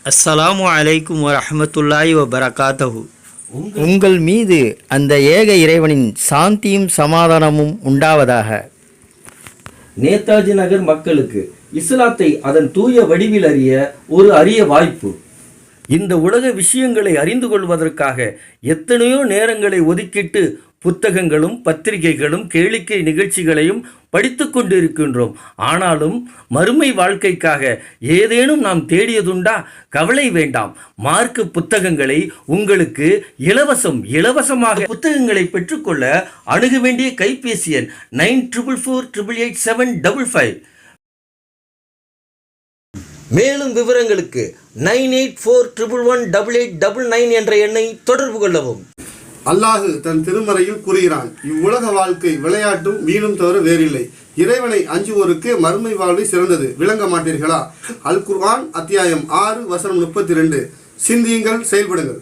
அஸ்ஸலாமு அலைக்கும் வரஹ்மத்துல்லாஹி வபரகாத்தஹு. உங்கள் மீது அந்த ஏக இறைவனின் சாந்தியும் சமாதானமும் உண்டாவதாக. நேதாஜி நகர் மக்களுக்கு இஸ்லாத்தை அதன் தூய வடிவில் அறிய ஒரு அரிய வாய்ப்பு. இந்த உலக விஷயங்களை அறிந்து கொள்வதற்காக எத்தனையோ நேரங்களை ஒதுக்கிட்டு புத்தகங்களும் பத்திரிகைகளும் கேளிக்கை நிகழ்ச்சிகளையும் படித்து கொண்டிருக்கின்றோம். ஆனாலும் மறுமை வாழ்க்கைக்காக ஏதேனும் நாம் தேடியதுண்டா? கவலை வேண்டாம். மார்க்க புத்தகங்களை உங்களுக்கு இலவசமாக புத்தகங்களை பெற்றுக்கொள்ள அணுக வேண்டிய கைபேசி எண் 9444888755. மேலும் விவரங்களுக்கு 9841118899 என்ற எண்ணை தொடர்பு கொள்ளவும். அல்லாஹு தன் திருமறையில் கூறுகிறான், இவ்வுலக வாழ்க்கை விளையாட்டும் வீணும் தவிர வேறில்லை. இறைவனை அஞ்சுவோருக்கு மறுமை வாழ்வை சிறந்தது. விளங்க மாட்டீர்களா? அல் குர்ஆன் அத்தியாயம் 6 வசனம் 32. சிந்தியுங்கள், செயல்படுங்கள்.